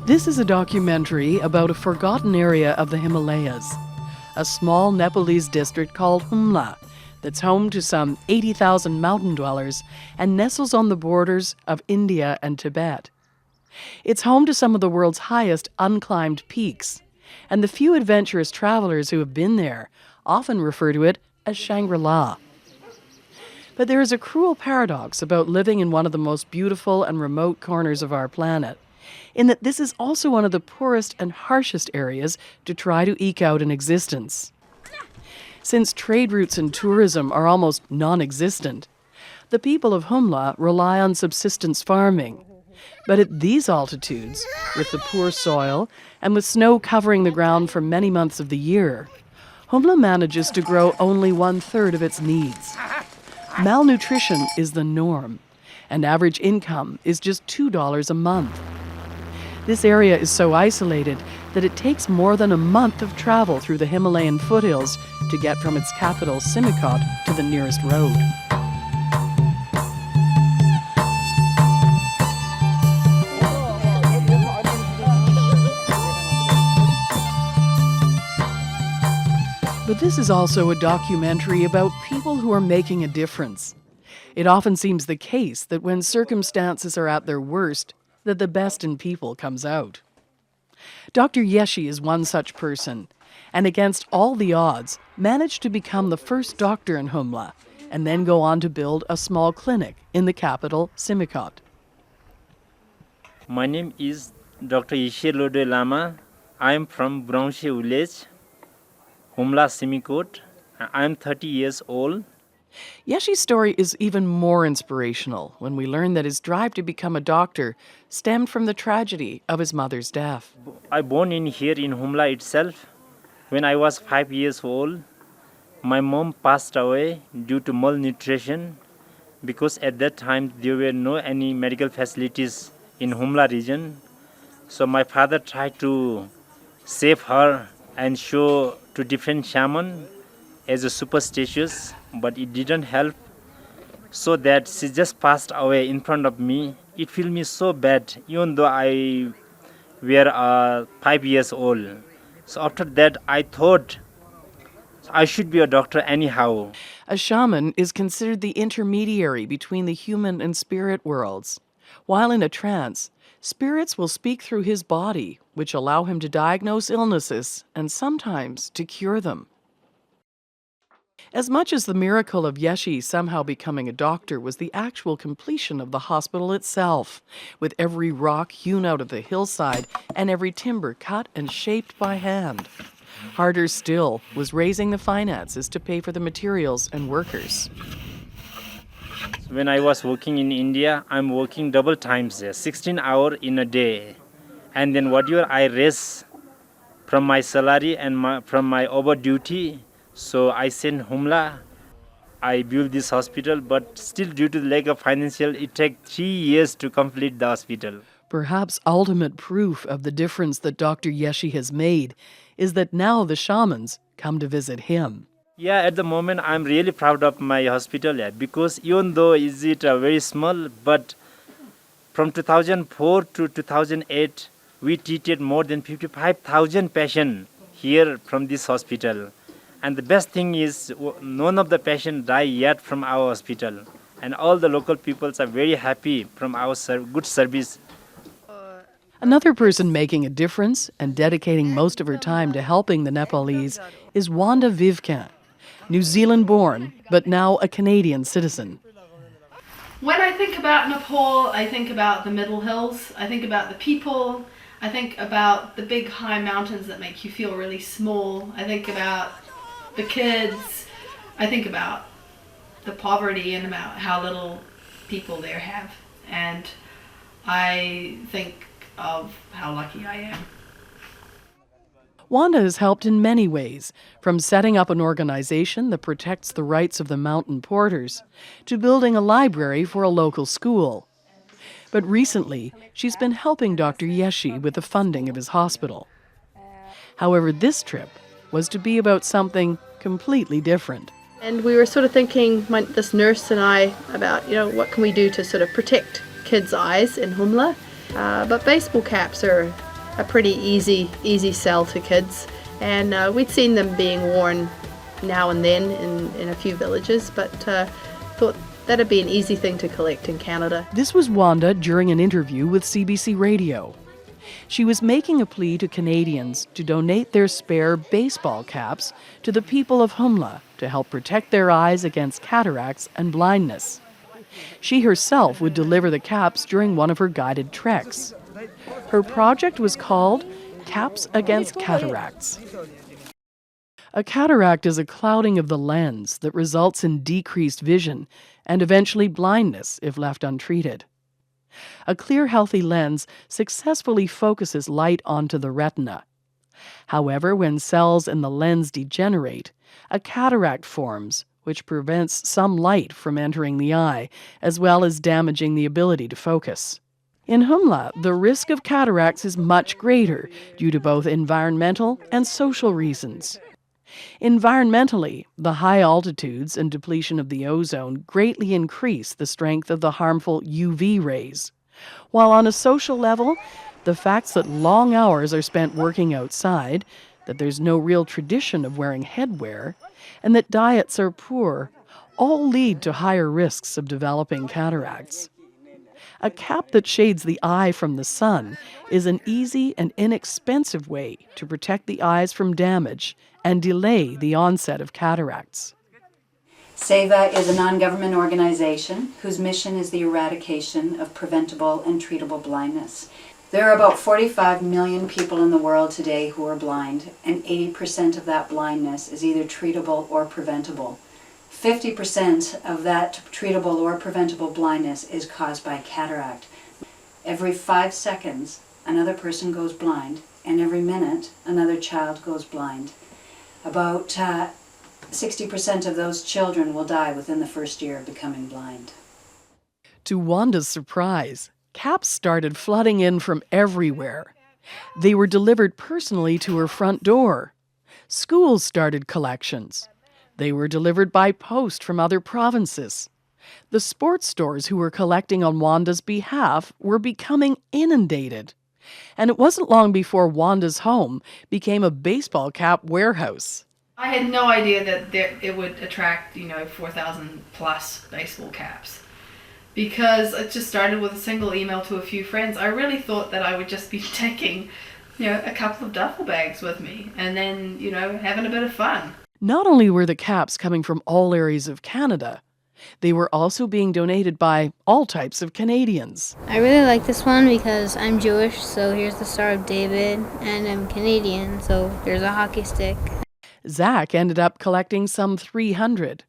This is a documentary about a forgotten area of the Himalayas, a small Nepalese district called Humla that's home to some 80,000 mountain dwellers and nestles on the borders of India and Tibet. It's home to some of the world's highest unclimbed peaks, and the few adventurous travelers who have been there often refer to it as Shangri-La. But there is a cruel paradox about living in one of the most beautiful and remote corners of our planet, in that this is also one of the poorest and harshest areas to try to eke out an existence. Since trade routes and tourism are almost non-existent, the people of Humla rely on subsistence farming. But at these altitudes, with the poor soil and with snow covering the ground for many months of the year, Humla manages to grow only 1/3 of its needs. Malnutrition is the norm, and average income is just $2 a month. This area is so isolated that it takes more than a month of travel through the Himalayan foothills to get from its capital, Simikot, to the nearest road. But this is also a documentary about people who are making a difference. It often seems the case that when circumstances are at their worst, that the best in people comes out. Dr. Yeshi is one such person, and against all the odds, managed to become the first doctor in Humla, and then go on to build a small clinic in the capital, Simikot. My name is Dr. Yeshi Lama. I am from Brownshire village, Humla, Simikot. I am 30 years old. Yeshi's story is even more inspirational when we learn that his drive to become a doctor stemmed from the tragedy of his mother's death. I born in here in Humla itself. When I was 5 years old, my mom passed away due to malnutrition because at that time there were no any medical facilities in Humla region. So my father tried to save her and show to different shaman as a superstitious, but it didn't help. So that she just passed away in front of me. It felt me so bad, even though I were 5 years old. So after that, I thought I should be a doctor anyhow. A shaman is considered the intermediary between the human and spirit worlds. While in a trance, spirits will speak through his body, which allow him to diagnose illnesses and sometimes to cure them. As much as the miracle of Yeshi somehow becoming a doctor was the actual completion of the hospital itself, with every rock hewn out of the hillside and every timber cut and shaped by hand. Harder still was raising the finances to pay for the materials and workers. When I was working in India, I'm working double times, 16 hours in a day. And then whatever I raise from my salary and from my over duty, so I sent Humla. I built this hospital, but still due to the lack of financial, it took 3 years to complete the hospital. Perhaps ultimate proof of the difference that Dr. Yeshi has made is that now the shamans come to visit him. Yeah, at the moment, I'm really proud of my hospital, because even though is it very small, but from 2004 to 2008, we treated more than 55,000 patients here from this hospital. And the best thing is, none of the patients die yet from our hospital. And all the local peoples are very happy from our good service. Another person making a difference and dedicating most of her time to helping the Nepalese is Wanda Vivkin, New Zealand-born, but now a Canadian citizen. When I think about Nepal, I think about the Middle Hills, I think about the people, I think about the big high mountains that make you feel really small, I think about the kids, I think about the poverty and about how little people there have, and I think of how lucky I am. Wanda has helped in many ways, from setting up an organization that protects the rights of the mountain porters to building a library for a local school. But recently, she's been helping Dr. Yeshi with the funding of his hospital. However, this trip was to be about something completely different. And we were sort of thinking, this nurse and I, about, what can we do to sort of protect kids' eyes in Humla? But baseball caps are a pretty easy sell to kids. And we'd seen them being worn now and then in a few villages, but thought that'd be an easy thing to collect in Canada. This was Wanda during an interview with CBC Radio. She was making a plea to Canadians to donate their spare baseball caps to the people of Humla to help protect their eyes against cataracts and blindness. She herself would deliver the caps during one of her guided treks. Her project was called Caps Against Cataracts. A cataract is a clouding of the lens that results in decreased vision and eventually blindness if left untreated. A clear, healthy lens successfully focuses light onto the retina. However, when cells in the lens degenerate, a cataract forms, which prevents some light from entering the eye, as well as damaging the ability to focus. In Humla, the risk of cataracts is much greater due to both environmental and social reasons. Environmentally, the high altitudes and depletion of the ozone greatly increase the strength of the harmful UV rays. While on a social level, the facts that long hours are spent working outside, that there's no real tradition of wearing headwear, and that diets are poor, all lead to higher risks of developing cataracts. A cap that shades the eye from the sun is an easy and inexpensive way to protect the eyes from damage and delay the onset of cataracts. SEVA is a non-government organization whose mission is the eradication of preventable and treatable blindness. There are about 45 million people in the world today who are blind, and 80% of that blindness is either treatable or preventable. 50% of that treatable or preventable blindness is caused by cataract. Every 5 seconds, another person goes blind, and every minute, another child goes blind. About 60% of those children will die within the first year of becoming blind. To Wanda's surprise, caps started flooding in from everywhere. They were delivered personally to her front door. Schools started collections. They were delivered by post from other provinces. The sports stores who were collecting on Wanda's behalf were becoming inundated. And it wasn't long before Wanda's home became a baseball cap warehouse. I had no idea that it would attract, 4,000 plus baseball caps. Because it just started with a single email to a few friends. I really thought that I would just be taking, a couple of duffel bags with me and then, having a bit of fun. Not only were the caps coming from all areas of Canada, they were also being donated by all types of Canadians. I really like this one because I'm Jewish, so here's the Star of David, and I'm Canadian, so there's a hockey stick. Zach ended up collecting some 300,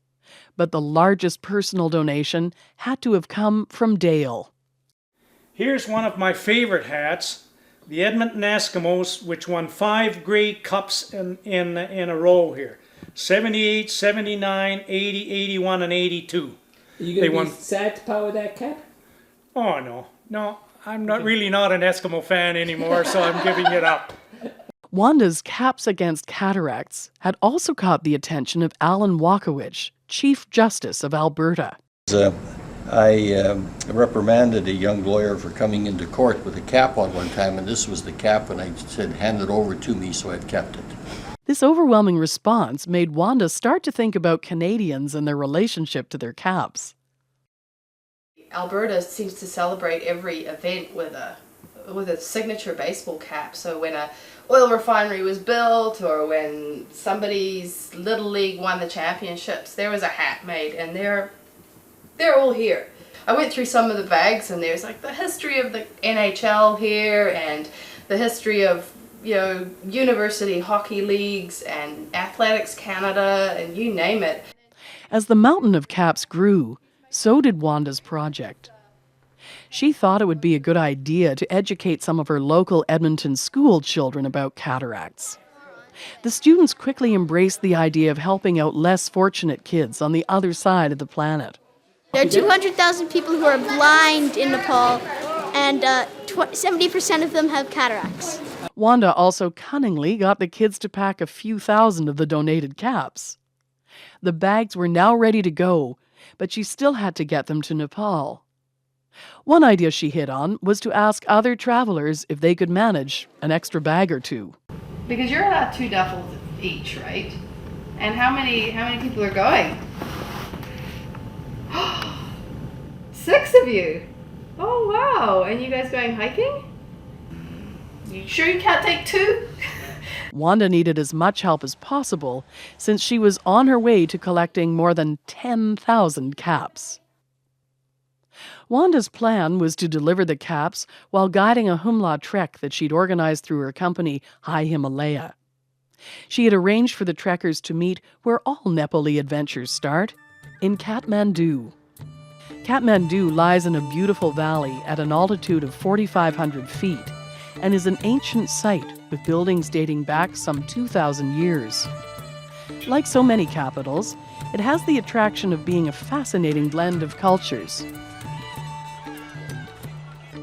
but the largest personal donation had to have come from Dale. Here's one of my favorite hats, the Edmonton Eskimos, which won 5 Grey Cups in a row here. 78, 79, 80, 81, and 82. Are you going to be sad to part with that cap? Oh, no. I'm not an Eskimo fan anymore, so I'm giving it up. Wanda's Caps Against Cataracts had also caught the attention of Alan Walkowicz, Chief Justice of Alberta. I reprimanded a young lawyer for coming into court with a cap on one time, and this was the cap, and I said, hand it over to me, so I've kept it. This overwhelming response made Wanda start to think about Canadians and their relationship to their caps. Alberta seems to celebrate every event with a signature baseball cap. So when a oil refinery was built, or when somebody's little league won the championships, there was a hat made, and they're all here. I went through some of the bags, and there's like the history of the NHL here, and the history of university hockey leagues and Athletics Canada, and you name it. As the mountain of caps grew, so did Wanda's project. She thought it would be a good idea to educate some of her local Edmonton school children about cataracts. The students quickly embraced the idea of helping out less fortunate kids on the other side of the planet. There are 200,000 people who are blind in Nepal, and 70% of them have cataracts. Wanda also cunningly got the kids to pack a few thousand of the donated caps. The bags were now ready to go, but she still had to get them to Nepal. One idea she hit on was to ask other travelers if they could manage an extra bag or two. Because you're allowed 2 duffels each, right? And how many people are going? 6 of you. Oh wow! And you guys going hiking? You sure you can't take 2? Wanda needed as much help as possible since she was on her way to collecting more than 10,000 caps. Wanda's plan was to deliver the caps while guiding a Humla trek that she'd organized through her company, High Himalaya. She had arranged for the trekkers to meet where all Nepali adventures start, in Kathmandu. Kathmandu lies in a beautiful valley at an altitude of 4,500 feet and is an ancient site with buildings dating back some 2,000 years. Like so many capitals, it has the attraction of being a fascinating blend of cultures.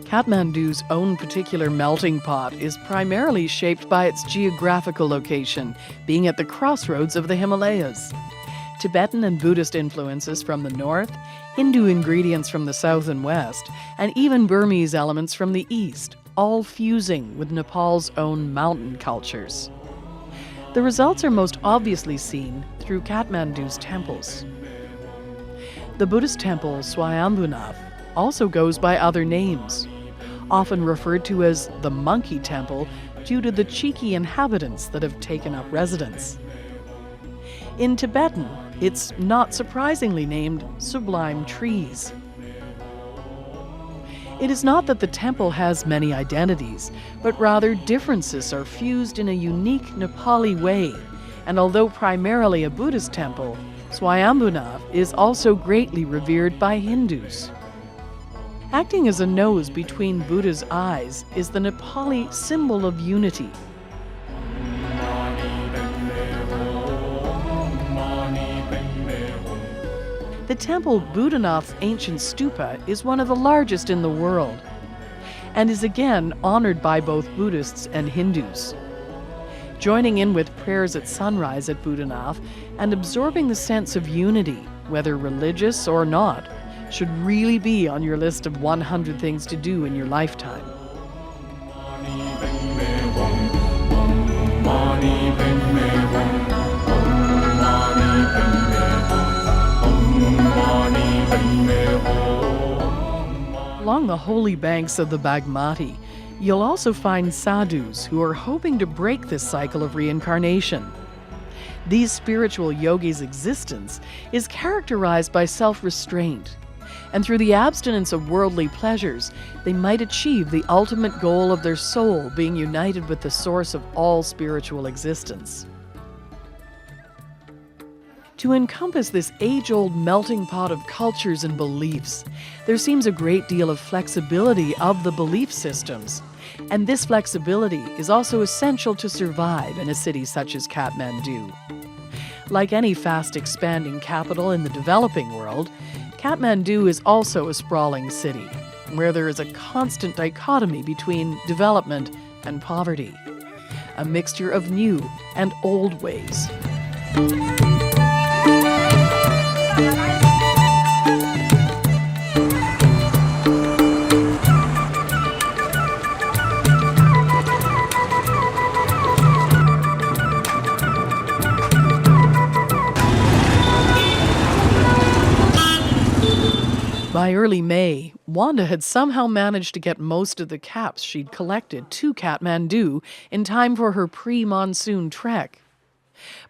Kathmandu's own particular melting pot is primarily shaped by its geographical location, being at the crossroads of the Himalayas. Tibetan and Buddhist influences from the north, Hindu ingredients from the south and west, and even Burmese elements from the east, all fusing with Nepal's own mountain cultures. The results are most obviously seen through Kathmandu's temples. The Buddhist temple Swayambhunath also goes by other names, often referred to as the Monkey Temple due to the cheeky inhabitants that have taken up residence. In Tibetan, it's not surprisingly named Sublime Trees. It is not that the temple has many identities, but rather differences are fused in a unique Nepali way, and although primarily a Buddhist temple, Swayambhunath is also greatly revered by Hindus. Acting as a nose between Buddha's eyes is the Nepali symbol of unity. The temple Buddhanath's ancient stupa is one of the largest in the world and is again honored by both Buddhists and Hindus. Joining in with prayers at sunrise at Buddhanath and absorbing the sense of unity, whether religious or not, should really be on your list of 100 things to do in your lifetime. Along the holy banks of the Bagmati, you'll also find sadhus who are hoping to break this cycle of reincarnation. These spiritual yogis' existence is characterized by self-restraint, and through the abstinence of worldly pleasures, they might achieve the ultimate goal of their soul being united with the source of all spiritual existence. To encompass this age-old melting pot of cultures and beliefs, there seems a great deal of flexibility of the belief systems. And this flexibility is also essential to survive in a city such as Kathmandu. Like any fast-expanding capital in the developing world, Kathmandu is also a sprawling city, where there is a constant dichotomy between development and poverty, a mixture of new and old ways. By early May, Wanda had somehow managed to get most of the caps she'd collected to Kathmandu in time for her pre-monsoon trek.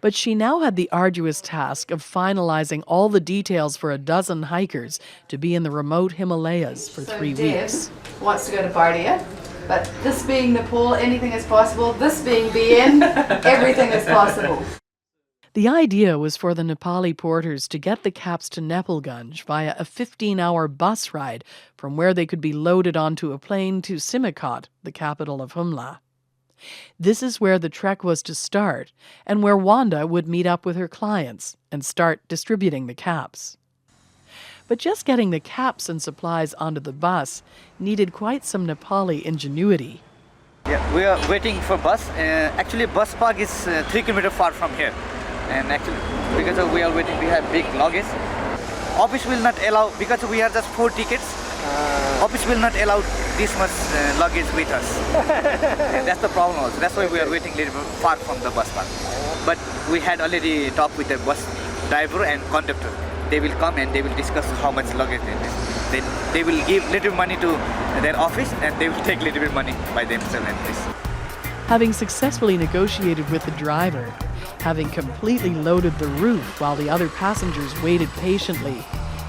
But she now had the arduous task of finalizing all the details for a dozen hikers to be in the remote Himalayas for 3 weeks. Wants to go to Bardia, but this being Nepal, anything is possible. This being BN, everything is possible. The idea was for the Nepali porters to get the caps to Nepalgunj via a 15-hour bus ride from where they could be loaded onto a plane to Simikot, the capital of Humla. This is where the trek was to start and where Wanda would meet up with her clients and start distributing the caps. But just getting the caps and supplies onto the bus needed quite some Nepali ingenuity. Yeah, we are waiting for bus. Actually, bus park is 3 kilometers far from here. And actually, because we are waiting, we have big luggage. Office will not allow, because we have just 4 tickets, Office will not allow this much luggage with us. And that's the problem also. That's why we are waiting a little bit far from the bus park. But we had already talked with the bus driver and conductor. They will come and they will discuss how much luggage they need. Then they will give little money to their office and they will take little bit money by themselves and this. Having successfully negotiated with the driver, having completely loaded the roof while the other passengers waited patiently,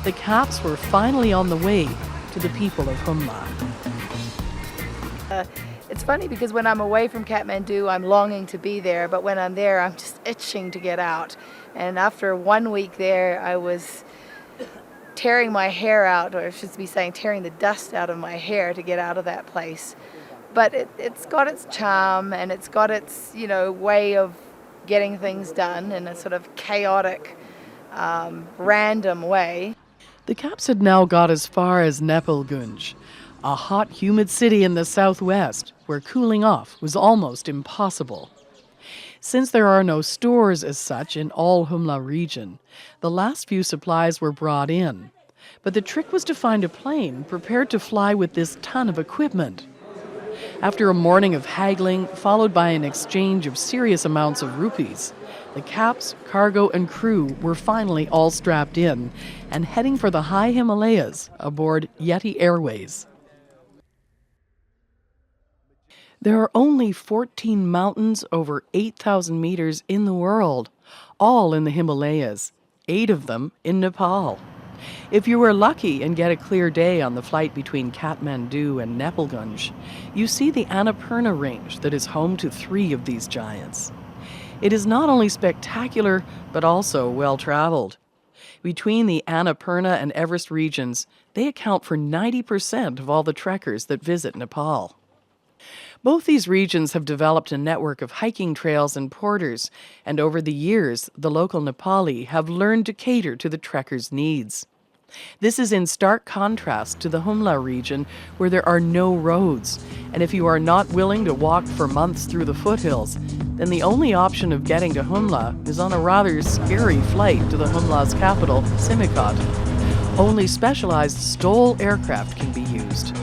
the Caps were finally on the way to the people of Humla. It's funny because when I'm away from Kathmandu, I'm longing to be there, but when I'm there, I'm just itching to get out. And after 1 week there, I was tearing my hair out, or I should be saying tearing the dust out of my hair to get out of that place. But it's got its charm and it's got its, way of getting things done in a sort of chaotic, random way. The Caps had now got as far as Nepalgunj, a hot, humid city in the southwest where cooling off was almost impossible. Since there are no stores as such in all Humla region, the last few supplies were brought in. But the trick was to find a plane prepared to fly with this ton of equipment. After a morning of haggling, followed by an exchange of serious amounts of rupees, the Caps, cargo, and crew were finally all strapped in and heading for the high Himalayas aboard Yeti Airways. There are only 14 mountains over 8,000 meters in the world, all in the Himalayas, 8 of them in Nepal. If you were lucky and get a clear day on the flight between Kathmandu and Nepalgunj, you see the Annapurna range that is home to 3 of these giants. It is not only spectacular, but also well-traveled. Between the Annapurna and Everest regions, they account for 90% of all the trekkers that visit Nepal. Both these regions have developed a network of hiking trails and porters, and over the years, the local Nepali have learned to cater to the trekkers' needs. This is in stark contrast to the Humla region, where there are no roads, and if you are not willing to walk for months through the foothills, then the only option of getting to Humla is on a rather scary flight to the Humla's capital, Simikot. Only specialized STOL aircraft can be used.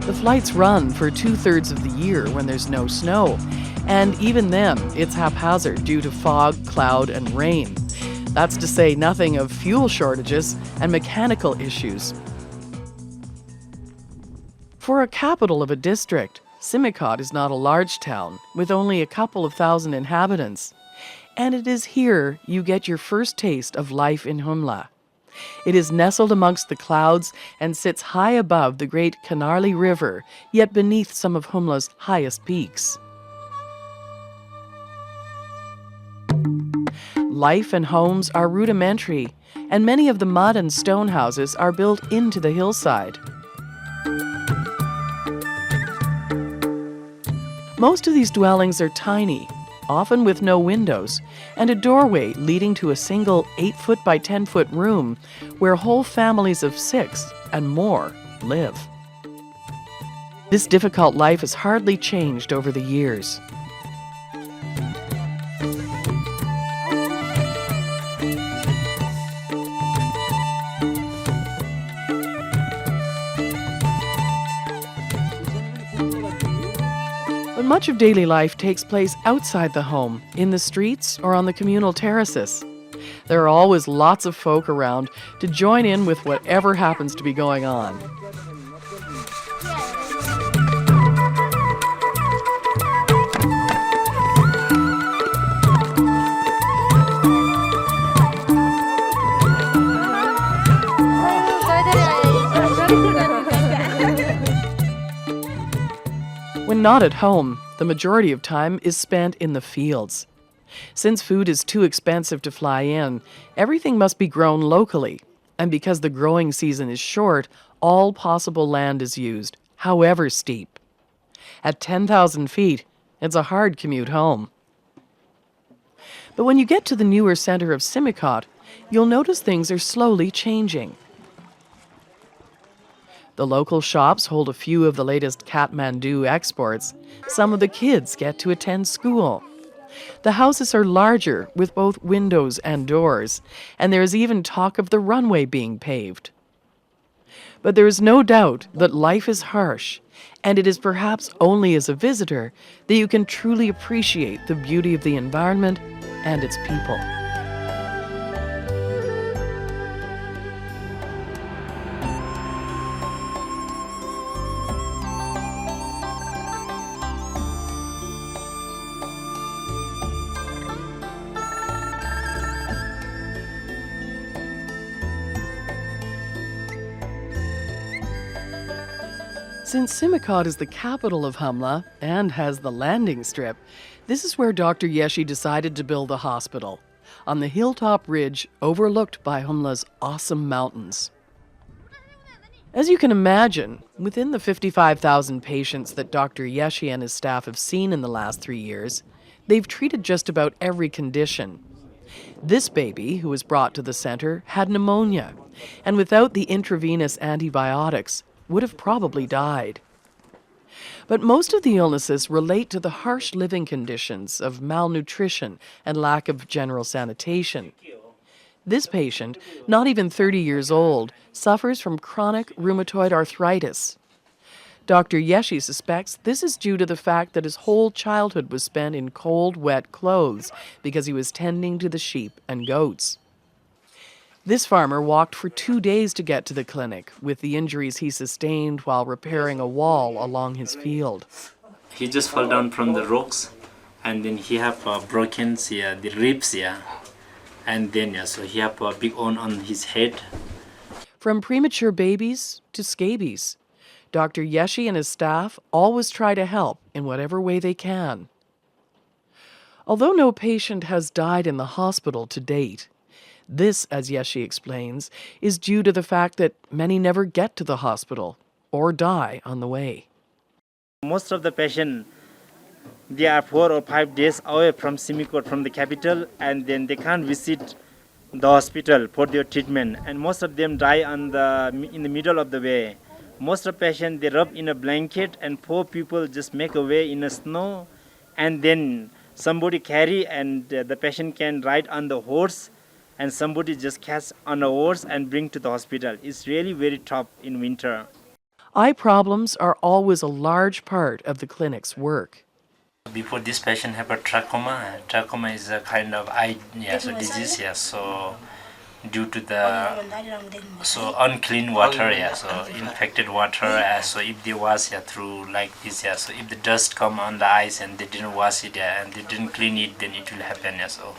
The flights run for 2/3 of the year when there's no snow, and even then, it's haphazard due to fog, cloud, and rain. That's to say nothing of fuel shortages and mechanical issues. For a capital of a district, Simikot is not a large town with only a couple of thousand inhabitants, and it is here you get your first taste of life in Humla. It is nestled amongst the clouds and sits high above the great Kanarli River, yet beneath some of Humla's highest peaks. Life and homes are rudimentary, and many of the mud and stone houses are built into the hillside. Most of these dwellings are tiny, often with no windows, and a doorway leading to a single 8-foot by 10-foot room where whole families of 6 and more live. This difficult life has hardly changed over the years. But much of daily life takes place outside the home, in the streets or on the communal terraces. There are always lots of folk around to join in with whatever happens to be going on. When not at home, the majority of time is spent in the fields. Since food is too expensive to fly in, everything must be grown locally. And because the growing season is short, all possible land is used, however steep. At 10,000 feet, it's a hard commute home. But when you get to the newer center of Simikot, you'll notice things are slowly changing. The local shops hold a few of the latest Kathmandu exports. Some of the kids get to attend school. The houses are larger, with both windows and doors, and there is even talk of the runway being paved. But there is no doubt that life is harsh, and it is perhaps only as a visitor that you can truly appreciate the beauty of the environment and its people. Since Simikot is the capital of Humla and has the landing strip, this is where Dr. Yeshi decided to build a hospital, on the hilltop ridge overlooked by Humla's awesome mountains. As you can imagine, within the 55,000 patients that Dr. Yeshi and his staff have seen in the last 3 years, they've treated just about every condition. This baby, who was brought to the center, had pneumonia, and without the intravenous antibiotics, would have probably died. But most of the illnesses relate to the harsh living conditions of malnutrition and lack of general sanitation. This patient, not even 30 years old, suffers from chronic rheumatoid arthritis. Dr. Yeshi suspects this is due to the fact that his whole childhood was spent in cold, wet clothes because he was tending to the sheep and goats. This farmer walked for 2 days to get to the clinic with the injuries he sustained while repairing a wall along his field. He just fell down from the rocks, and then he have broken the ribs here, and then so he have a big wound on his head. From premature babies to scabies, Dr. Yeshi and his staff always try to help in whatever way they can. Although no patient has died in the hospital to date, this, as Yeshi explains, is due to the fact that many never get to the hospital or die on the way. Most of the patients, they are 4 or 5 days away from Simikot, from the capital, and then they can't visit the hospital for their treatment. And most of them die in the middle of the way. Most of the patients, they rub in a blanket, and poor people just make a way in the snow, and then somebody carry, and the patient can ride on the horse, and somebody just catch on a horse and bring to the hospital. It's really very tough in winter. Eye problems are always a large part of the clinic's work. Before this patient have a trachoma. Trachoma is a kind of eye disease, so due to the unclean water, so infected water, so if they wash through like this, so if the dust come on the eyes and they didn't wash it and they didn't clean it, then it will happen. So.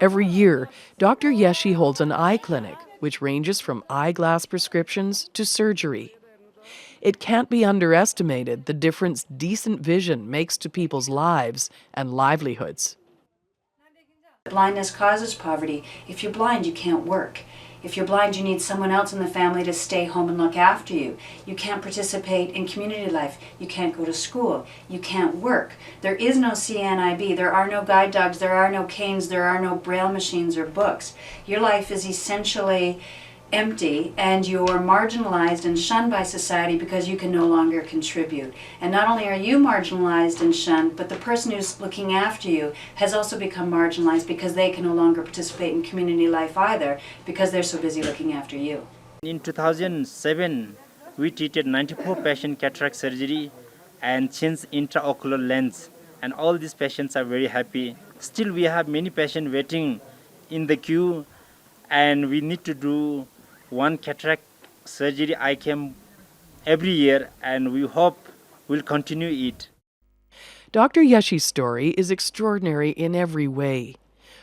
Every year, Dr. Yeshi holds an eye clinic, which ranges from eyeglass prescriptions to surgery. It can't be underestimated the difference decent vision makes to people's lives and livelihoods. Blindness causes poverty. If you're blind, you can't work. If you're blind, you need someone else in the family to stay home and look after you. You can't participate in community life. You can't go to school. You can't work. There is no CNIB. There are no guide dogs. There are no canes. There are no braille machines or books. Your life is essentially empty, and you're marginalized and shunned by society because you can no longer contribute. And not only are you marginalized and shunned, but the person who's looking after you has also become marginalized because they can no longer participate in community life either because they're so busy looking after you. In 2007, we treated 94 patient cataract surgery and changed intraocular lens, and all these patients are very happy. Still, we have many patients waiting in the queue, and we need to do one cataract surgery eye camp every year, and we hope we'll continue it. Dr. Yeshi's story is extraordinary in every way,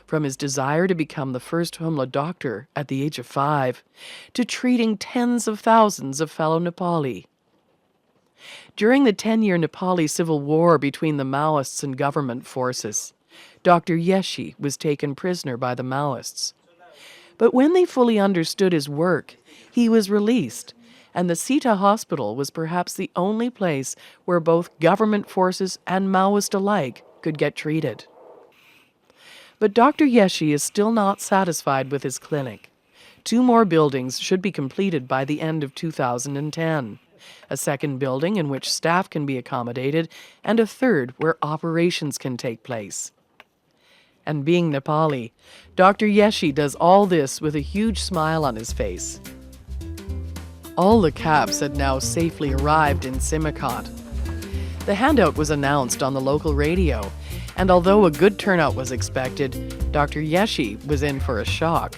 from his desire to become the first Humla doctor at the age of 5 to treating tens of thousands of fellow Nepali. During the 10-year Nepali civil war between the Maoists and government forces, Dr. Yeshi was taken prisoner by the Maoists. But when they fully understood his work, he was released, and the Sita Hospital was perhaps the only place where both government forces and Maoist alike could get treated. But Dr. Yeshi is still not satisfied with his clinic. 2 more buildings should be completed by the end of 2010, a second building in which staff can be accommodated, and a third where operations can take place. And being Nepali, Dr. Yeshi does all this with a huge smile on his face. All the caps had now safely arrived in Simikot. The handout was announced on the local radio, and although a good turnout was expected, Dr. Yeshi was in for a shock.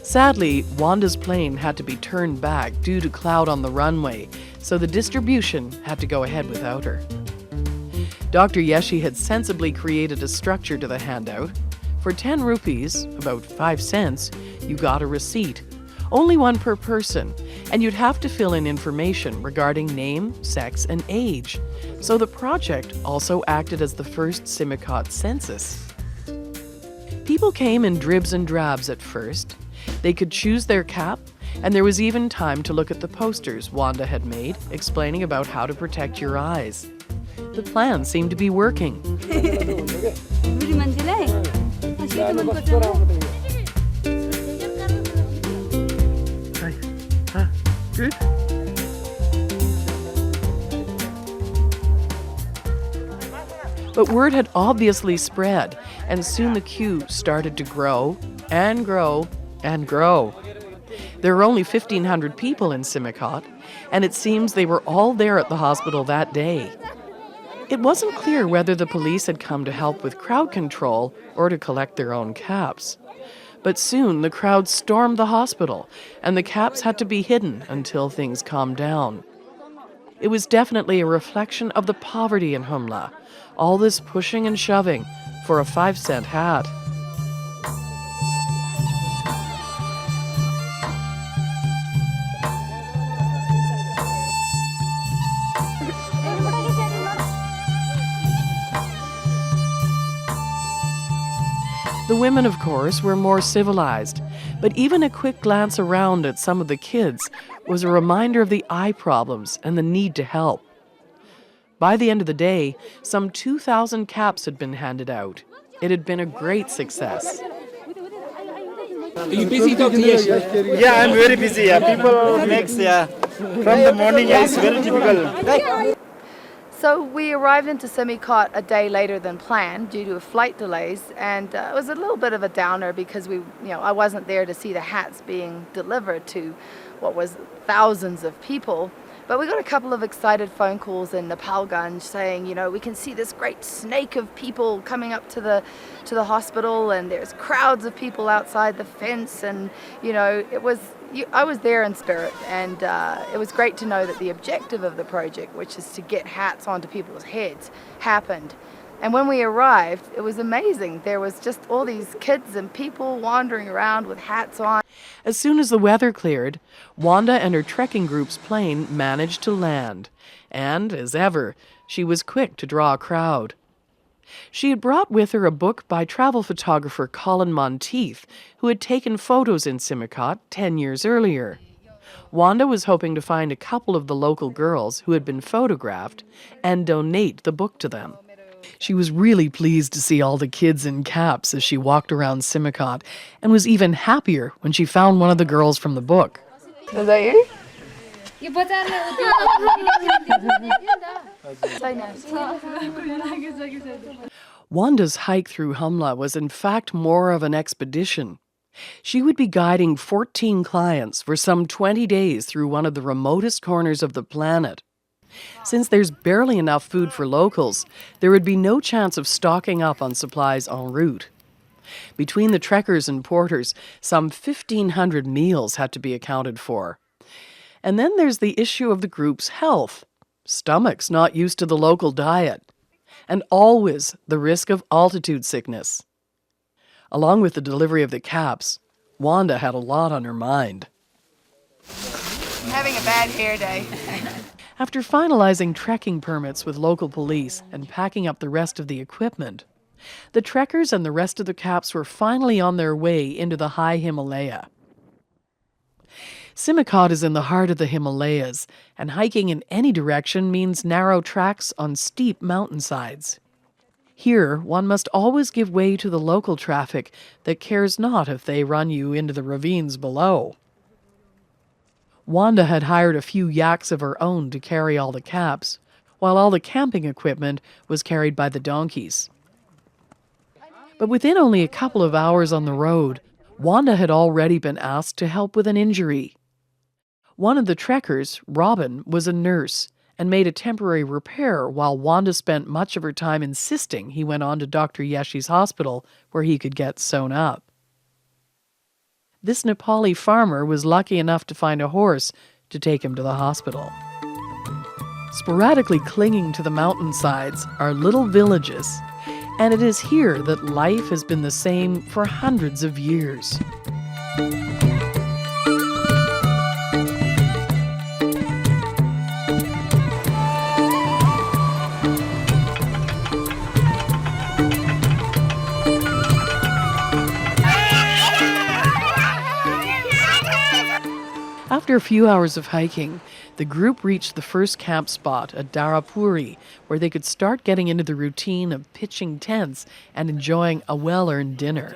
Sadly, Wanda's plane had to be turned back due to cloud on the runway, so the distribution had to go ahead without her. Dr. Yeshi had sensibly created a structure to the handout. For 10 rupees, about 5 cents, you got a receipt. Only one per person, and you'd have to fill in information regarding name, sex, and age. So the project also acted as the first Simikot census. People came in dribs and drabs at first. They could choose their cap, and there was even time to look at the posters Wanda had made explaining about how to protect your eyes. The plan seemed to be working. Good. But word had obviously spread, and soon the queue started to grow and grow and grow. There were only 1,500 people in Simikot, and it seems they were all there at the hospital that day. It wasn't clear whether the police had come to help with crowd control or to collect their own caps. But soon the crowd stormed the hospital, and the caps had to be hidden until things calmed down. It was definitely a reflection of the poverty in Humla, all this pushing and shoving for a 5-cent hat. The women, of course, were more civilized, but even a quick glance around at some of the kids was a reminder of the eye problems and the need to help. By the end of the day, some 2,000 caps had been handed out. It had been a great success. Are you busy, Dr. Yeshi? Yeah, I'm very busy. People makes from the morning it's very difficult. So we arrived into Simikot a day later than planned due to flight delays, and it was a little bit of a downer because I wasn't there to see the hats being delivered to what was thousands of people. But we got a couple of excited phone calls in Nepalganj saying, we can see this great snake of people coming up to the hospital, and there's crowds of people outside the fence, and I was there in spirit, and it was great to know that the objective of the project, which is to get hats onto people's heads, happened. And when we arrived, it was amazing. There was just all these kids and people wandering around with hats on. As soon as the weather cleared, Wanda and her trekking group's plane managed to land. And, as ever, she was quick to draw a crowd. She had brought with her a book by travel photographer Colin Monteith, who had taken photos in Simikot 10 years earlier. Wanda was hoping to find a couple of the local girls who had been photographed and donate the book to them. She was really pleased to see all the kids in caps as she walked around Simikot, and was even happier when she found one of the girls from the book. Is that you? Wanda's hike through Humla was in fact more of an expedition. She would be guiding 14 clients for some 20 days through one of the remotest corners of the planet. Since there's barely enough food for locals, there would be no chance of stocking up on supplies en route. Between the trekkers and porters, some 1,500 meals had to be accounted for. And then there's the issue of the group's health. Stomachs not used to the local diet. And always the risk of altitude sickness. Along with the delivery of the caps, Wanda had a lot on her mind. I'm having a bad hair day. After finalizing trekking permits with local police and packing up the rest of the equipment, the trekkers and the rest of the caps were finally on their way into the high Himalaya. Simikot is in the heart of the Himalayas, and hiking in any direction means narrow tracks on steep mountainsides. Here, one must always give way to the local traffic that cares not if they run you into the ravines below. Wanda had hired a few yaks of her own to carry all the caps, while all the camping equipment was carried by the donkeys. But within only a couple of hours on the road, Wanda had already been asked to help with an injury. One of the trekkers, Robin, was a nurse and made a temporary repair while Wanda spent much of her time insisting he went on to Dr. Yeshi's hospital where he could get sewn up. This Nepali farmer was lucky enough to find a horse to take him to the hospital. Sporadically clinging to the mountainsides are little villages, and it is here that life has been the same for hundreds of years. After a few hours of hiking, the group reached the first camp spot at Darapuri, where they could start getting into the routine of pitching tents and enjoying a well-earned dinner.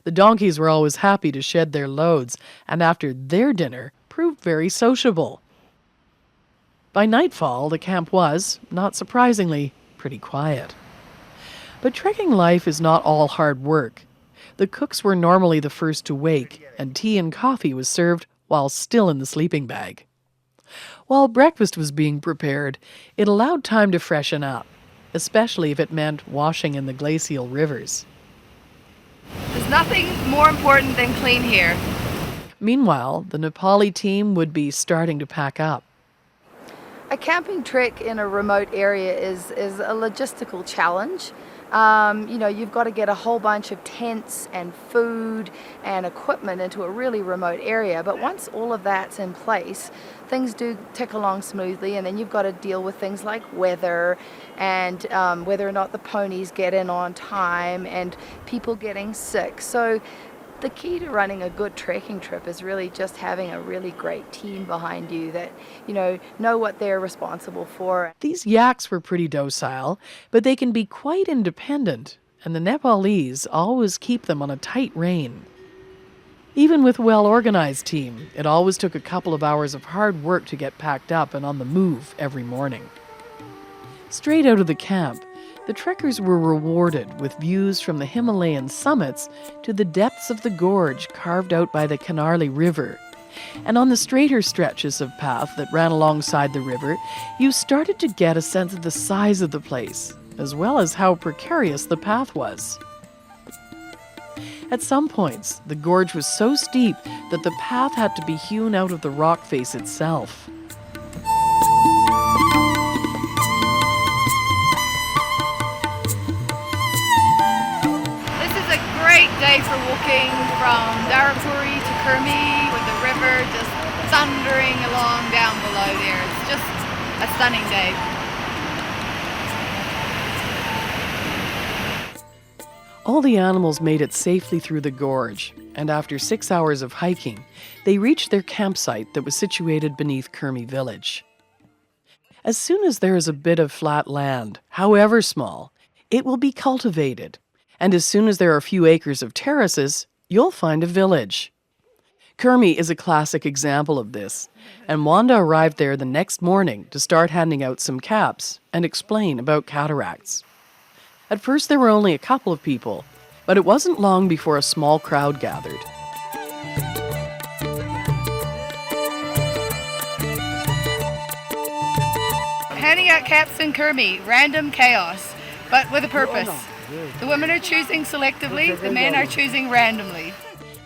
The donkeys were always happy to shed their loads, and after their dinner, proved very sociable. By nightfall, the camp was, not surprisingly, pretty quiet. But trekking life is not all hard work. The cooks were normally the first to wake, and tea and coffee was served while still in the sleeping bag. While breakfast was being prepared, it allowed time to freshen up, especially if it meant washing in the glacial rivers. There's nothing more important than clean here. Meanwhile, the Nepali team would be starting to pack up. A camping trek in a remote area is a logistical challenge. You've got to get a whole bunch of tents and food and equipment into a really remote area. But once all of that's in place, things do tick along smoothly, and then you've got to deal with things like weather and whether or not the ponies get in on time and people getting sick. So the key to running a good trekking trip is really just having a really great team behind you that, know what they're responsible for. These yaks were pretty docile, but they can be quite independent, and the Nepalese always keep them on a tight rein. Even with a well-organized team, it always took a couple of hours of hard work to get packed up and on the move every morning. Straight out of the camp, the trekkers were rewarded with views from the Himalayan summits to the depths of the gorge carved out by the Canarli River. And on the straighter stretches of path that ran alongside the river, you started to get a sense of the size of the place, as well as how precarious the path was. At some points, the gorge was so steep that the path had to be hewn out of the rock face itself. Great day for walking from Darapuri to Kurmi with the river just thundering along down below there. It's just a stunning day. All the animals made it safely through the gorge, and after 6 hours of hiking, they reached their campsite that was situated beneath Kurmi village. As soon as there is a bit of flat land, however small, it will be cultivated. And as soon as there are a few acres of terraces, you'll find a village. Kurmi is a classic example of this, and Wanda arrived there the next morning to start handing out some caps and explain about cataracts. At first there were only a couple of people, but it wasn't long before a small crowd gathered. Handing out caps in Kurmi, random chaos, but with a purpose. The women are choosing selectively, the men are choosing randomly.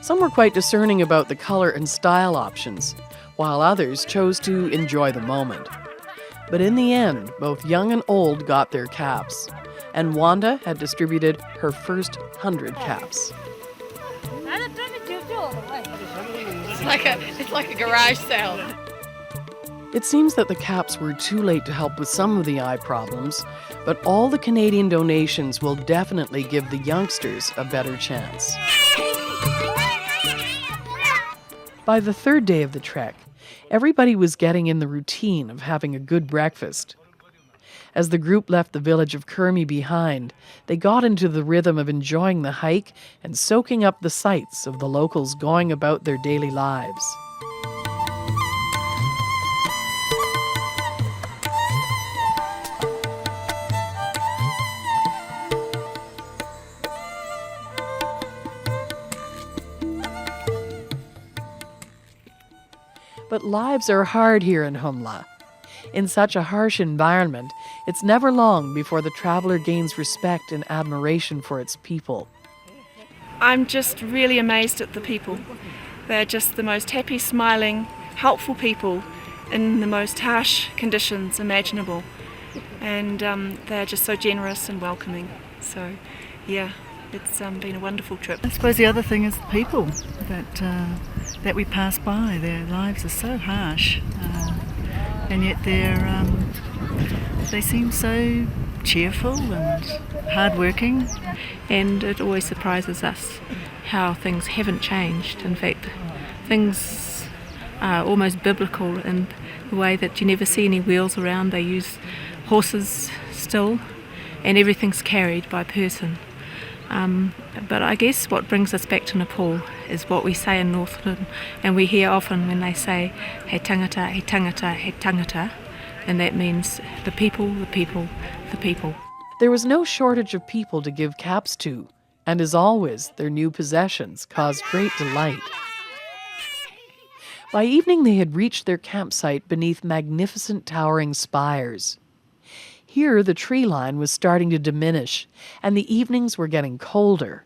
Some were quite discerning about the color and style options, while others chose to enjoy the moment. But in the end, both young and old got their caps, and Wanda had distributed her first 100 caps. It's like a garage sale. It seems that the caps were too late to help with some of the eye problems, but all the Canadian donations will definitely give the youngsters a better chance. By the third day of the trek, everybody was getting in the routine of having a good breakfast. As the group left the village of Kurmi behind, they got into the rhythm of enjoying the hike and soaking up the sights of the locals going about their daily lives. But lives are hard here in Humla. In such a harsh environment, it's never long before the traveler gains respect and admiration for its people. I'm just really amazed at the people. They're just the most happy, smiling, helpful people in the most harsh conditions imaginable. And they're just so generous and welcoming. So, yeah, it's been a wonderful trip. I suppose the other thing is the people that we pass by. Their lives are so harsh, and yet they seem so cheerful and hardworking. And it always surprises us how things haven't changed. In fact, things are almost biblical in the way that you never see any wheels around. They use horses still, and everything's carried by person. But I guess what brings us back to Nepal is what we say in Northland, and we hear often when they say, he tangata, he tangata, he tangata, and that means the people, the people, the people. There was no shortage of people to give caps to, and as always, their new possessions caused great delight. By evening, they had reached their campsite beneath magnificent towering spires. Here, the tree line was starting to diminish, and the evenings were getting colder.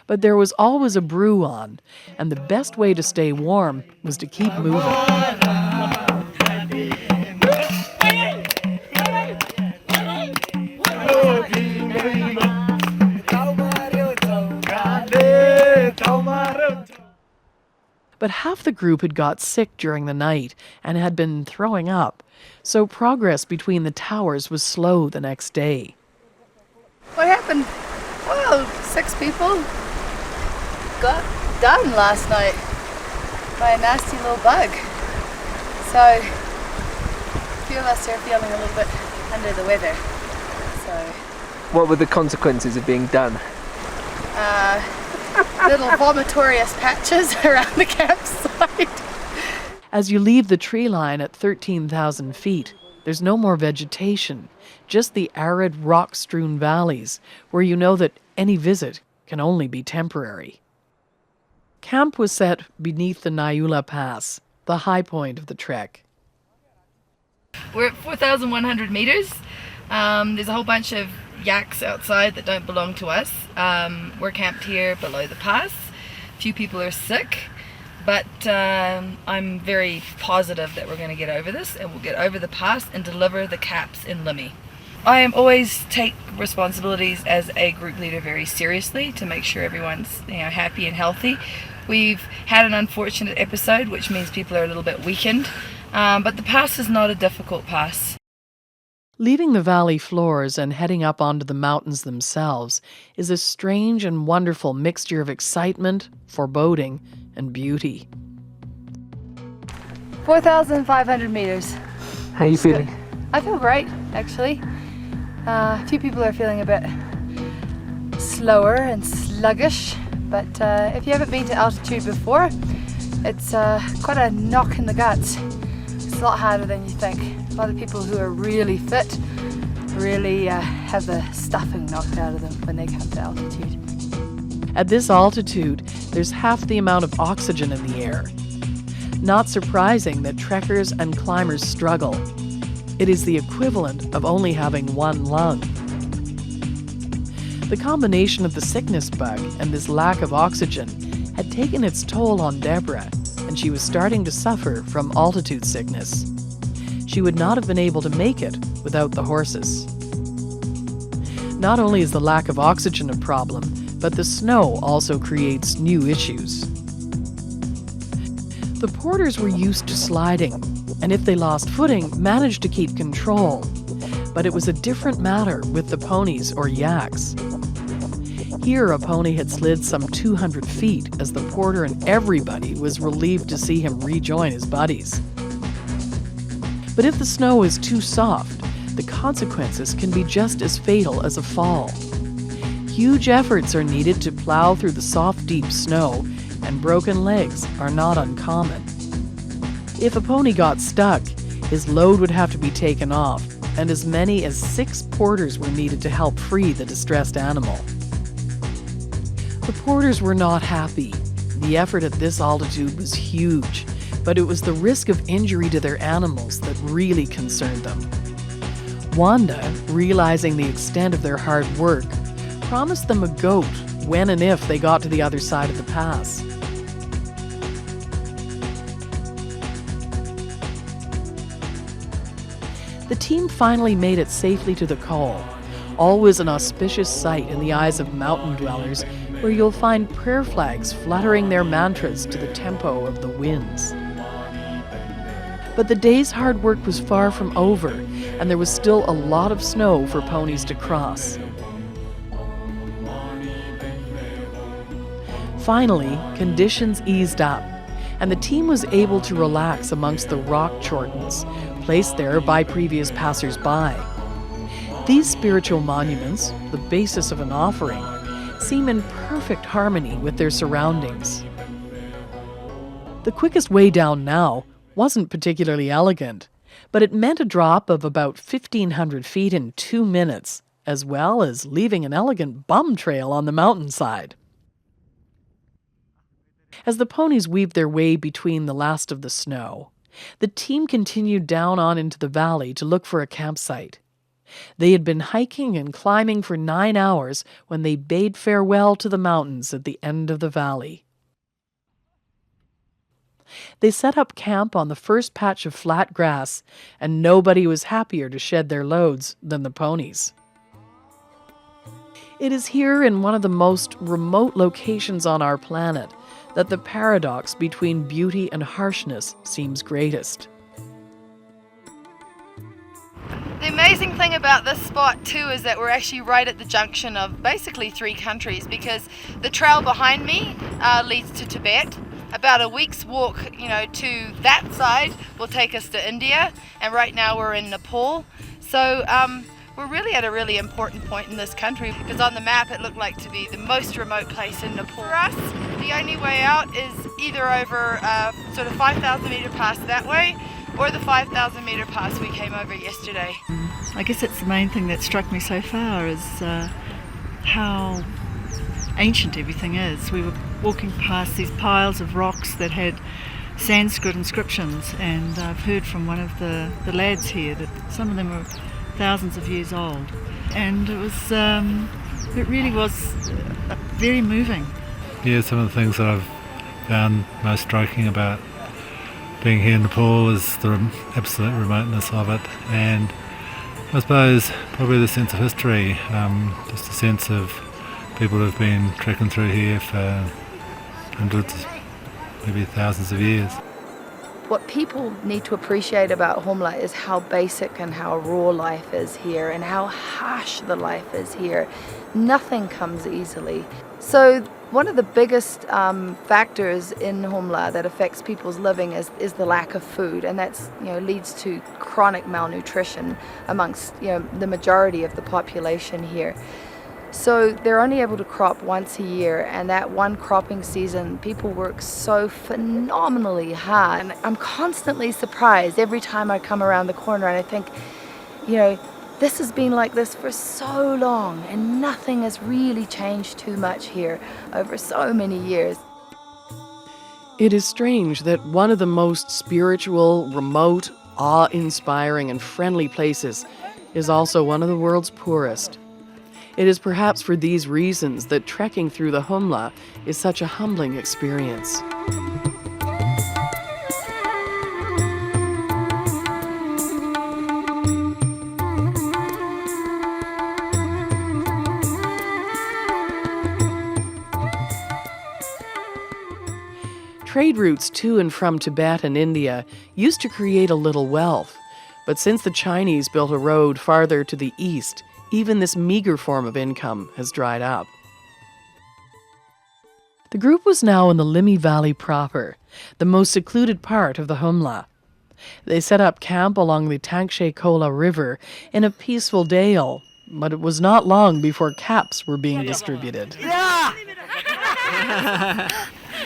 But there was always a brew on, and the best way to stay warm was to keep moving. But half the group had got sick during the night and had been throwing up, so progress between the towers was slow the next day. What happened? Well, 6 people got done last night by a nasty little bug. So, a few of us are feeling a little bit under the weather. So, What were the consequences of being done? little vomitorious patches around the campsite. As you leave the tree line at 13,000 feet, there's no more vegetation, just the arid rock-strewn valleys where you know that any visit can only be temporary. Camp was set beneath the Nyula Pass, the high point of the trek. We're at 4,100 meters. There's a whole bunch of yaks outside that don't belong to us. We're camped here below the pass. A few people are sick, but I'm very positive that we're going to get over this, and we'll get over the pass and deliver the caps in Limi. I always take responsibilities as a group leader very seriously to make sure everyone's happy and healthy. We've had an unfortunate episode, which means people are a little bit weakened, but the pass is not a difficult pass. Leaving the valley floors and heading up onto the mountains themselves is a strange and wonderful mixture of excitement, foreboding, and beauty. 4,500 meters. How are you feeling? I feel great, actually. A few people are feeling a bit slower and sluggish, but if you haven't been to altitude before, it's quite a knock in the guts. It's a lot harder than you think. A lot of people who are really fit really have the stuffing knocked out of them when they come to altitude. At this altitude, there's half the amount of oxygen in the air. Not surprising that trekkers and climbers struggle. It is the equivalent of only having one lung. The combination of the sickness bug and this lack of oxygen had taken its toll on Deborah, and she was starting to suffer from altitude sickness. She would not have been able to make it without the horses. Not only is the lack of oxygen a problem, but the snow also creates new issues. The porters were used to sliding, and if they lost footing, managed to keep control. But it was a different matter with the ponies or yaks. Here, a pony had slid some 200 feet as the porter and everybody was relieved to see him rejoin his buddies. But if the snow is too soft, the consequences can be just as fatal as a fall. Huge efforts are needed to plow through the soft, deep snow, and broken legs are not uncommon. If a pony got stuck, his load would have to be taken off, and as many as 6 porters were needed to help free the distressed animal. The porters were not happy. The effort at this altitude was huge, but it was the risk of injury to their animals that really concerned them. Wanda, realizing the extent of their hard work, promised them a goat when and if they got to the other side of the pass. The team finally made it safely to the col, always an auspicious sight in the eyes of mountain dwellers, where you'll find prayer flags fluttering their mantras to the tempo of the winds. But the day's hard work was far from over, and there was still a lot of snow for ponies to cross. Finally, conditions eased up, and the team was able to relax amongst the rock chortens, placed there by previous passers-by. These spiritual monuments, the basis of an offering, seem in perfect harmony with their surroundings. The quickest way down now wasn't particularly elegant, but it meant a drop of about 1,500 feet in 2 minutes, as well as leaving an elegant bum trail on the mountainside. As the ponies weaved their way between the last of the snow, the team continued down on into the valley to look for a campsite. They had been hiking and climbing for 9 hours when they bade farewell to the mountains at the end of the valley. They set up camp on the first patch of flat grass, and nobody was happier to shed their loads than the ponies. It is here in one of the most remote locations on our planet that the paradox between beauty and harshness seems greatest. The amazing thing about this spot too is that we're actually right at the junction of basically 3 countries, because the trail behind me leads to Tibet. About a week's walk, to that side will take us to India, and right now we're in Nepal. So we're really at a really important point in this country, because on the map it looked like to be the most remote place in Nepal. For us, the only way out is either over sort of 5,000 meter pass that way, or the 5,000 meter pass we came over yesterday. I guess it's the main thing that struck me so far is how ancient everything is. We were walking past these piles of rocks that had Sanskrit inscriptions, and I've heard from one of the lads here that some of them were thousands of years old, and it really was very moving. Yeah, some of the things that I've found most striking about being here in Nepal is the absolute remoteness of it, and I suppose probably the sense of history, just a sense of people who have been trekking through here for hundreds, maybe thousands of years. What people need to appreciate about Humla is how basic and how raw life is here, and how harsh the life is here. Nothing comes easily. So one of the biggest factors in Humla that affects people's living is the lack of food, and that's leads to chronic malnutrition amongst the majority of the population here. So they're only able to crop once a year, and that one cropping season, people work so phenomenally hard. And I'm constantly surprised every time I come around the corner, and I think, this has been like this for so long, and nothing has really changed too much here over so many years. It is strange that one of the most spiritual, remote, awe-inspiring, and friendly places is also one of the world's poorest. It is perhaps for these reasons that trekking through the Humla is such a humbling experience. Trade routes to and from Tibet and India used to create a little wealth, but since the Chinese built a road farther to the east, even this meager form of income has dried up. The group was now in the Limi Valley proper, the most secluded part of the Humla. They set up camp along the Tangshe Kola River in a peaceful dale, but it was not long before caps were being distributed. Yeah!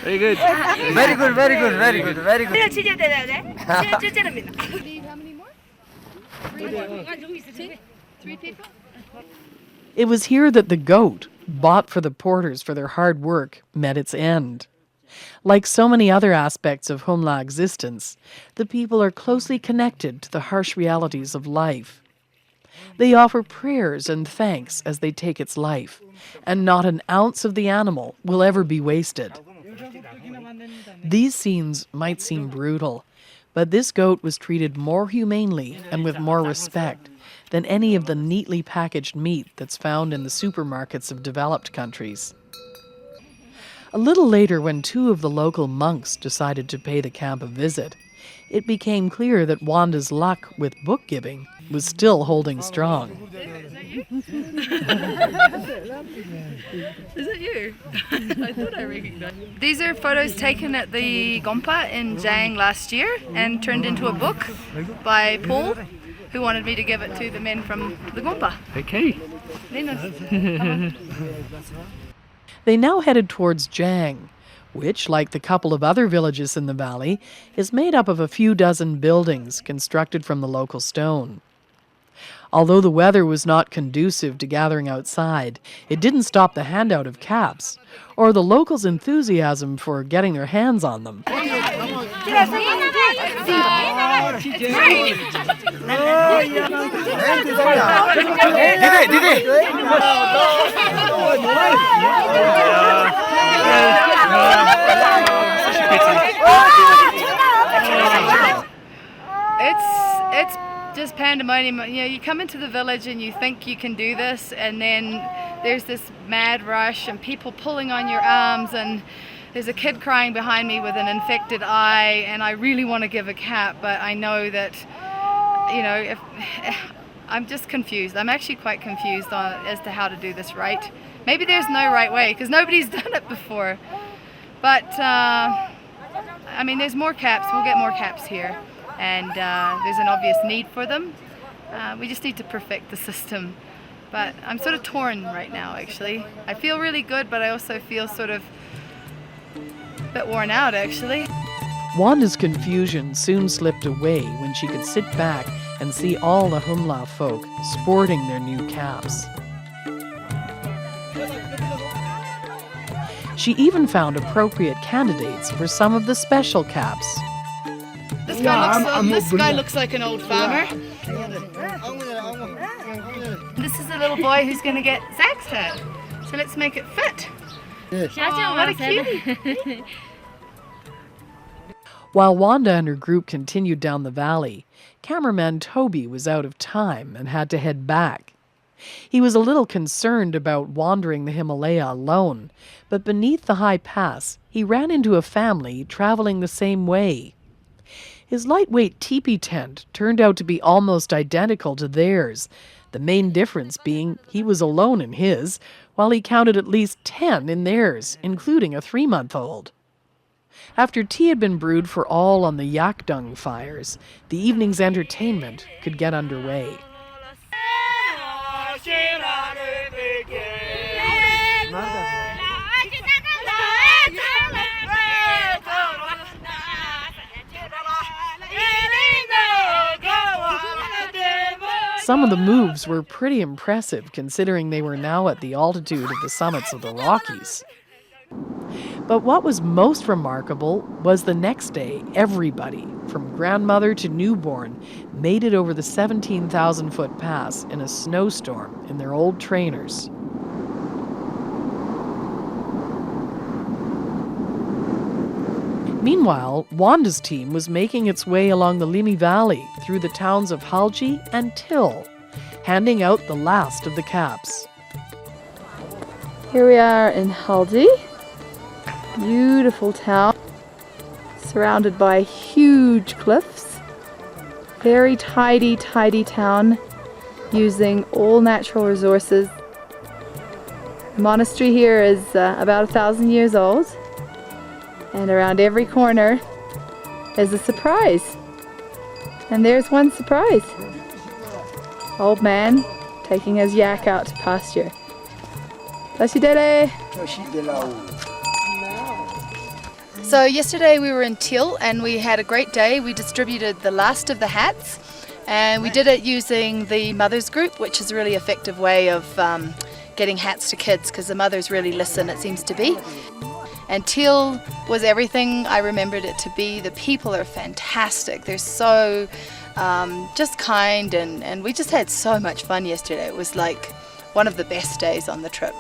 Very good. Very good, very good, very good, very good. How many more? 3 people? It was here that the goat, bought for the porters for their hard work, met its end. Like so many other aspects of Humla existence, the people are closely connected to the harsh realities of life. They offer prayers and thanks as they take its life, and not an ounce of the animal will ever be wasted. These scenes might seem brutal, but this goat was treated more humanely and with more respect than any of the neatly packaged meat that's found in the supermarkets of developed countries. A little later, when two of the local monks decided to pay the camp a visit, it became clear that Wanda's luck with book giving was still holding strong. Is it you? I thought I recognized. These are photos taken at the Gompa in Jang last year and turned into a book by Paul, who wanted me to give it to the men from the Gompa. Okay. They now headed towards Jang, which, like the couple of other villages in the valley, is made up of a few dozen buildings constructed from the local stone. Although the weather was not conducive to gathering outside, it didn't stop the handout of caps, or the locals' enthusiasm for getting their hands on them. It's just pandemonium. You know, you come into the village and you think you can do this, and then there's this mad rush and people pulling on your arms, and there's a kid crying behind me with an infected eye, and I really want to give a cap, but I know that, you know, I'm just confused. I'm actually quite confused as to how to do this right. Maybe there's no right way, because nobody's done it before. But, I mean, there's more caps. We'll get more caps here. And there's an obvious need for them. We just need to perfect the system. But I'm sort of torn right now, actually. I feel really good, but I also feel sort of a bit worn out, actually. Wanda's confusion soon slipped away when she could sit back and see all the Humla folk sporting their new caps. She even found appropriate candidates for some of the special caps. This guy looks like an old farmer. This is a little boy who's going to get Zach's hat. So let's make it fit. Oh, what a cutie. While Wanda and her group continued down the valley, cameraman Toby was out of time and had to head back. He was a little concerned about wandering the Himalaya alone, but beneath the high pass, he ran into a family traveling the same way. His lightweight teepee tent turned out to be almost identical to theirs, the main difference being he was alone in his, while he counted at least 10 in theirs, including a 3-month-old. After tea had been brewed for all on the yak dung fires, the evening's entertainment could get underway. Some of the moves were pretty impressive considering they were now at the altitude of the summits of the Rockies. But what was most remarkable was the next day, everybody, from grandmother to newborn, made it over the 17,000-foot pass in a snowstorm in their old trainers. Meanwhile, Wanda's team was making its way along the Limi Valley through the towns of Halji and Till, handing out the last of the caps. Here we are in Halji, beautiful town, surrounded by huge cliffs. Very tidy town, using all natural resources. The monastery here is about 1,000 years old. And around every corner is a surprise. And there's one surprise. Old man taking his yak out to pasture. Lashidele. So yesterday we were in Til and we had a great day. We distributed the last of the hats, and we did it using the mothers group, which is a really effective way of getting hats to kids, because the mothers really listen, it seems to be. And teal was everything I remembered it to be. The people are fantastic. They're so just kind, and we just had so much fun yesterday. It was like one of the best days on the trip.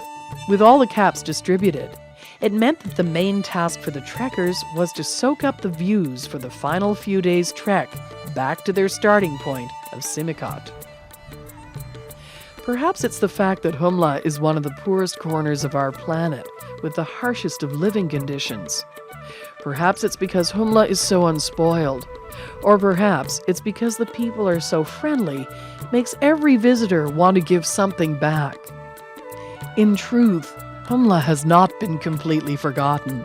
With all the caps distributed, it meant that the main task for the trekkers was to soak up the views for the final few days' trek back to their starting point of Simikot. Perhaps it's the fact that Humla is one of the poorest corners of our planet, with the harshest of living conditions. Perhaps it's because Humla is so unspoiled. Or perhaps it's because the people are so friendly, makes every visitor want to give something back. In truth, Humla has not been completely forgotten.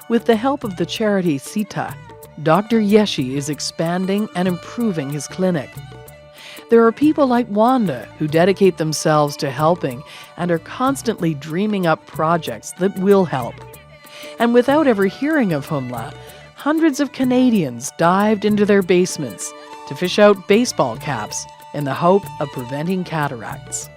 With the help of the charity Sita, Dr. Yeshi is expanding and improving his clinic. There are people like Wanda who dedicate themselves to helping and are constantly dreaming up projects that will help. And without ever hearing of Humla, hundreds of Canadians dived into their basements to fish out baseball caps in the hope of preventing cataracts.